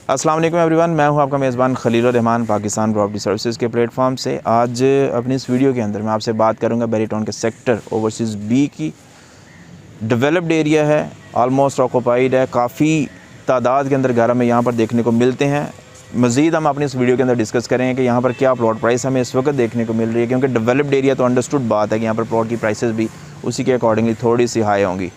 अस्सलाम वालेकुम एवरीवन, मैं हूं आपका मेज़बान खलील रहमान पाकिस्तान प्रॉपर्टी सर्विसेज के प्लेटफॉर्म से। आज अपनी इस वीडियो के अंदर मैं आपसे बात करूंगा बैरी टाउन के सेक्टर ओवरसीज़ बी की। डेवलप्ड एरिया है, ऑलमोस्ट ऑक्यूपाइड है, काफ़ी तादाद के अंदर घर हमें यहाँ पर देखने को मिलते हैं। मज़ीद हम अपनी इस वीडियो के अंदर डिस्कस करेंगे कि यहाँ पर क्या प्लॉट प्राइस हमें इस वक्त देखने को मिल रही है, क्योंकि डेवलप्ड एरिया तो अंडरस्टूड बात है कि यहाँ पर प्लॉट की प्राइसेस भी उसी के अकॉर्डिंगली थोड़ी सी हाई होंगी।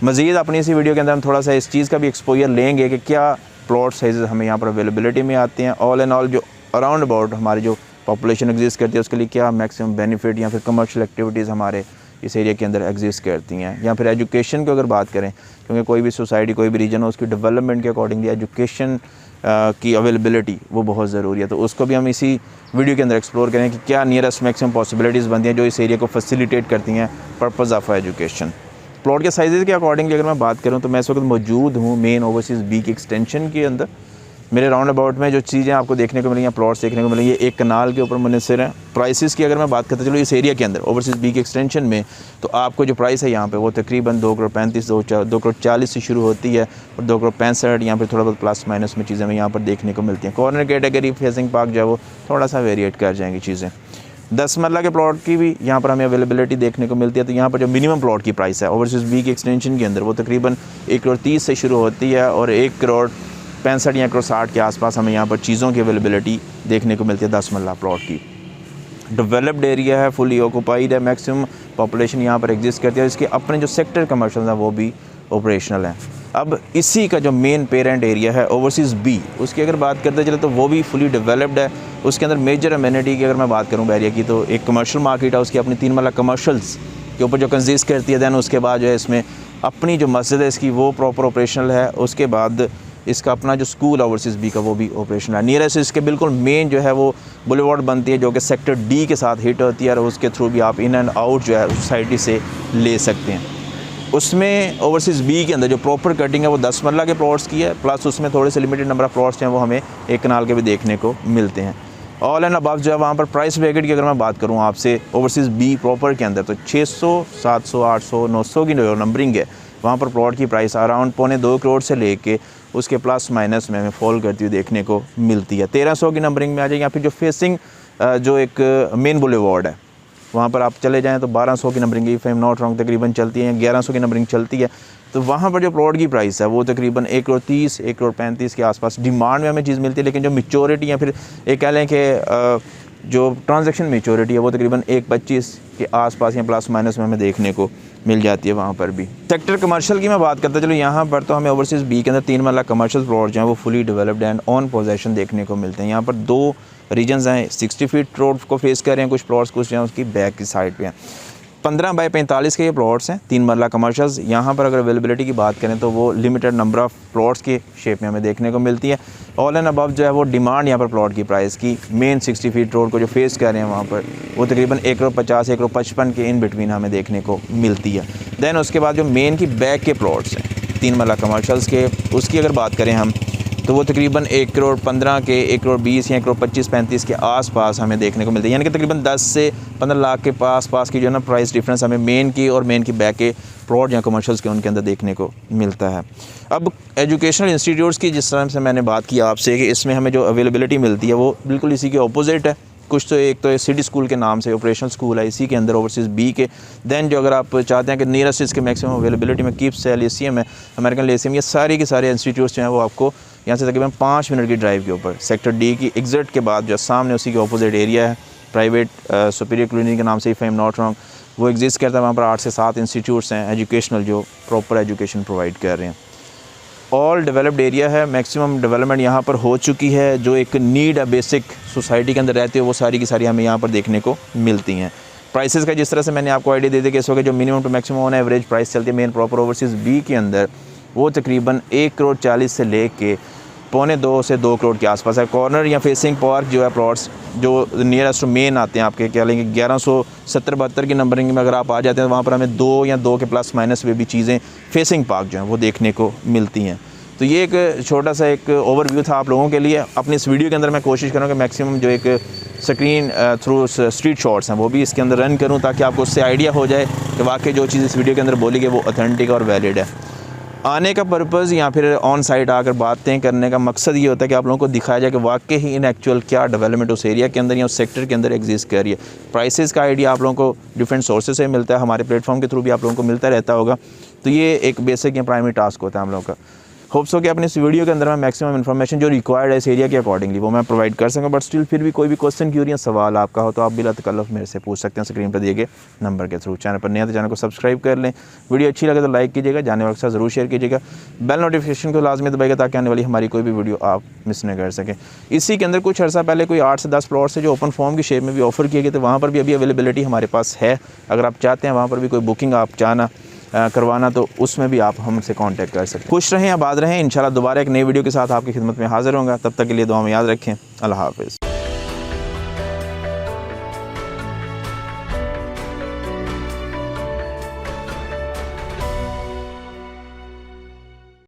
मज़ीद अपनी इसी वीडियो के अंदर हम थोड़ा सा इस चीज़ का भी एक्सपोजर लेंगे कि क्या प्लॉट साइज़ हमें यहाँ पर अवेलेबिलिटी में आते हैं। ऑल एंड ऑल जो अराउंड अबाउट हमारी जो पॉपुलेशन एग्जिस्ट करती है उसके लिए क्या मैक्सिमम बेनिफिट या फिर कमर्शियल एक्टिविटीज़ हमारे इस एरिया के अंदर एग्जिस्ट करती हैं, या फिर एजुकेशन की अगर बात करें, क्योंकि कोई भी सोसाइटी कोई भी रीजन हो उसकी डेवलपमेंट के अकॉर्डिंगली एजुकेशन की अवेलेबिलिटी वो बहुत ज़रूरी है। तो उसको भी हम इसी वीडियो के अंदर एक्सप्लोर करें कि क्या नियरेस्ट मैक्सिमम पॉसिबिलिटीज़ बनती हैं जो इस एरिया को फैसिलिटेट करती हैं पर्पज़ ऑफ एजुकेशन। प्लॉट के साइज़ के अकॉर्डिंगली अगर मैं बात करूं तो मैं इस वक्त मौजूद हूं मेन ओवरसीज़ बी की एक्सटेंशन के अंदर। मेरे राउंड अबाउट में जो चीज़ें आपको देखने को मिली हैं, प्लॉट्स देखने को मिलेंगे, ये एक कनाल के ऊपर मुनसर हैं। प्राइसेस की अगर मैं बात करता चलो इस एरिया के अंदर ओवरसीज़ बी की एक्सटेंशन में, तो आपको जो प्राइस है यहाँ पे वो तकरीबन 2,35 2,40 से शुरू होती है और 2,65 या फिर थोड़ा बहुत प्लस माइनस में चीज़ें हमें यहाँ पर देखने को मिलती हैं। कॉर्नर कैटेगरी फेसिंग पार्क जो है वो थोड़ा सा वेरिएट कर जाएंगी चीज़ें। 10 मरला के प्लॉट की भी यहाँ पर हमें अवेलेबिलिटी देखने को मिलती है। तो यहाँ पर जो मिनिमम प्लॉट की प्राइस है ओवरसीज़ बी की एक्सटेंशन के अंदर वो तकरीबन 1,30 से शुरू होती है और 1,65 या 1,60 के आसपास हमें यहाँ पर चीज़ों की अवेलेबिलिटी देखने को मिलती है 10 मरला प्लॉट की। डेवलप्ड एरिया है, फुली ऑक्यूपाइड है, मैक्सिमम पॉपुलेशन यहाँ पर एग्जिस्ट करती है। इसके अपने जो सेक्टर कमर्शियल हैं वो भी ऑपरेशनल हैं। अब इसी का जो मेन पेरेंट एरिया है ओवरसीज़ बी, उसकी अगर बात करते चले तो वो भी फुली डेवलप्ड है। उसके अंदर मेजर अमेनिटी की अगर मैं बात करूँ एरिया की, तो एक कमर्शियल मार्केट है, उसकी अपनी 3 मरला कमर्शल्स के ऊपर जो कंसिस्ट करती है। दैन उसके बाद जो है इसमें अपनी जो मस्जिद है इसकी वो प्रॉपर ऑपरेशनल है। उसके बाद इसका अपना जो स्कूल ओवरसीज़ बी का वो भी ऑपरेशनल है। नियरेस्ट इसके बिल्कुल मेन जो है वो बुलेवार्ड बनती है जो कि सेक्टर डी के साथ हिट होती है और उसके थ्रू भी आप इन एंड आउट जो है सोसाइटी से ले सकते हैं। उसमें ओवरसीज़ बी के अंदर जो प्रॉपर कटिंग है वो 10 मरला के प्लॉट्स की है, प्लस उसमें थोड़े से लिमिटेड नंबर ऑफ प्लॉट्स हैं वो हमें एक कनाल के भी देखने को मिलते हैं। ऑल एंड अबव जो है वहाँ पर प्राइस ब्रैकेट की अगर मैं बात करूँ आपसे ओवरसीज़ बी प्रॉपर के अंदर, तो 600, 700, 800, 900 की जो नंबरिंग है वहाँ पर प्लॉट की प्राइस अराउंड 2.25 करोड़ से लेके उसके प्लस माइनस में हमें फॉल करती हुई देखने को मिलती है। 1300 की नंबरिंग में आ जाए, या फिर जो फेसिंग जो एक मेन बुलेवार्ड है वहाँ पर आप चले जाएँ तो 1200 की numbering if I am not wrong तकरीबन चलती है, 1100 की नंबरिंग चलती है। तो वहाँ पर जो प्लॉट की प्राइस है वो तकरीबन 1,30, 1,35 के आसपास डिमांड में हमें चीज़ मिलती है। लेकिन जो मैच्योरिटी या फिर एक कह लें कि जो ट्रांजैक्शन मैच्योरिटी है वो तकरीबन 1,25 के आसपास या प्लस माइनस में हमें देखने को मिल जाती है वहाँ पर भी। सेक्टर कमर्शियल की मैं बात करता चलो, यहाँ पर तो हमें ओवरसीज़ बी के अंदर 3 मरला कमर्शियल प्लॉट जो हैं वो fully developed and on possession देखने को मिलते हैं। यहाँ पर 2 रीजन्स हैं, 60 फीट रोड को फेस कर रहे हैं कुछ प्लॉट्स, कुछ हैं उसकी बैक की साइड पे हैं। 15 बाई 45 के ये प्लॉट्स हैं, 3 मरला कमर्शियल्स। यहाँ पर अगर अवेलेबिलिटी की बात करें तो वो लिमिटेड नंबर ऑफ़ प्लॉट्स के शेप में हमें देखने को मिलती है। ऑल एंड अबव जो है वो डिमांड यहाँ पर प्लॉट की प्राइस की मेन 60 फीट रोड को जो फेस कर रहे हैं वहाँ पर वो तकरीबन 1,50, 1,55 के इन बिटवीन हमें देखने को मिलती है। दैन उसके बाद जो मेन की बैक के प्लॉट्स हैं 3 मरला कमर्शियल्स के, उसकी अगर बात करें हम तो वो तकरीबन 1,15 के 1,20 या 1,25-35 के आसपास हमें देखने को मिलती है। यानी कि तकरीबन 10 से 15 लाख के पास की जो है ना प्राइस डिफरेंस हमें मेन की और मेन की बैक के प्लॉट या कमर्शियल्स के उनके अंदर देखने को मिलता है। अब एजुकेशनल इंस्टीट्यूट्स की जिस तरह से मैंने बात की आपसे कि इसमें हमें जो अवेलेबिलिटी मिलती है वो बिल्कुल इसी के ऑपोजिट है। कुछ तो एक तो सिटी स्कूल के नाम से ऑपरेशनल स्कूल है इसी के अंदर ओवरसीज़ बी के। दैन जो अगर आप चाहते हैं कि नियरेस्ट इसके मैक्सिमम अवेलेबिलिटी में कीप्स है, लेसियम है, अमेरिकन लेसियम, ये सारी के सारे इंस्टीट्यूट्स जो हैं वो आपको यहाँ से तकरीबन 5 मिनट की ड्राइव के ऊपर सेक्टर डी की एग्जिट के बाद जो सामने उसी के ऑपोजिट एरिया है प्राइवेट सुपीरियर कॉलोनी के नाम से if I am not wrong वो एग्जिस्ट करता है। वहाँ पर 8 से 7 इंस्टीट्यूट्स हैं एजुकेशनल जो प्रॉपर एजुकेशन प्रोवाइड कर रहे हैं। ऑल डेवलप्ड एरिया है, मैक्सिमम डेवलपमेंट यहाँ पर हो चुकी है। जो एक नीड है बेसिक सोसाइटी के अंदर रहते हो वो सारी की सारी हमें यहाँ पर देखने को मिलती हैं। प्राइसेस का जिस तरह से मैंने आपको आइडिया दे दिया कि इस वक्त जो minimum to maximum on average price चलती है मेन प्रॉपर ओवरसीज़ बी के अंदर वो तकरीबन 1,40 से ले के 1.25 से 2 करोड़ के आसपास है। कॉर्नर या फेसिंग पार्क जो है प्लॉट्स जो नियरेस्ट मेन आते हैं आपके क्या लेंगे 1170-72 की नंबरिंग में अगर आप आ जाते हैं तो वहाँ पर हमें 2 या 2 के प्लस माइनस में भी चीज़ें फेसिंग पार्क जो हैं वो देखने को मिलती हैं। तो ये एक छोटा सा एक ओवरव्यू था आप लोगों के लिए। अपनी इस वीडियो के अंदर मैं कोशिश करूँगा मैक्सिमम जो एक स्क्रीन थ्रू स्ट्रीट शॉट्स हैं वो भी इसके अंदर रन करूँ ताकि आपको उससे आइडिया हो जाए कि वाकई जो चीज़ इस वीडियो के अंदर बोली गई वो ऑथेंटिक और वैलिड है। आने का पर्पज़ या फिर ऑन साइट आकर बातें करने का मकसद ये होता है कि आप लोगों को दिखाया जाए कि वाकई ही इन एक्चुअल क्या डेवलपमेंट उस एरिया के अंदर या उस सेक्टर के अंदर एग्जिस्ट कर रही है। प्राइसेस का आइडिया आप लोगों को डिफरेंट सोर्सेज से मिलता है, हमारे प्लेटफॉर्म के थ्रू भी आप लोगों को मिलता रहता होगा। तो ये एक बेसिक या प्राइमरी टास्क होता है हम लोगों का। होप्स हो कि अपने इस वीडियो के अंदर मैं मैक्सिमम इन्फॉर्मेशन जो रिक्वायर्ड है इस एरिया के अकॉर्डिंगली वो मैं प्रोवाइड कर सकूँ। बट स्टिल फिर भी कोई भी क्वेश्चन क्यूरी या सवाल आपका हो तो आप बिला तकल्लुफ़ मेरे से पूछ सकते हैं स्क्रीन पर दिए गए नंबर के थ्रू। चैनल पर नया तो चैनल को सब्सक्राइब कर लें, वीडियो अच्छी लगे तो लाइक कीजिएगा, जाने वाले के साथ ज़रूर शेयर कीजिएगा, बेल नोटिफिकेशन को लाजमी दबाइएगा ताकि आने वाली हमारी कोई भी वीडियो आप मिस न कर सकें। इसी के अंदर कुछ अर्सा पहले कोई 8 से 10 प्लॉट से जो ओपन फॉर्म की शेप में भी ऑफर किए गए थे, वहाँ पर भी अभी अवेलेबिलिटी हमारे पास है। अगर आप चाहते हैं वहाँ पर भी कोई बुकिंग आप चाहना करवाना तो उसमें भी आप हमसे कांटेक्ट कर सकते हैं। खुश रहें, आबाद रहें। इंशाल्लाह दोबारा एक नई वीडियो के साथ आपकी खिदमत में हाजिर होंगे। तब तक के लिए दुआ में याद रखें। अल्लाह हाफ़िज़।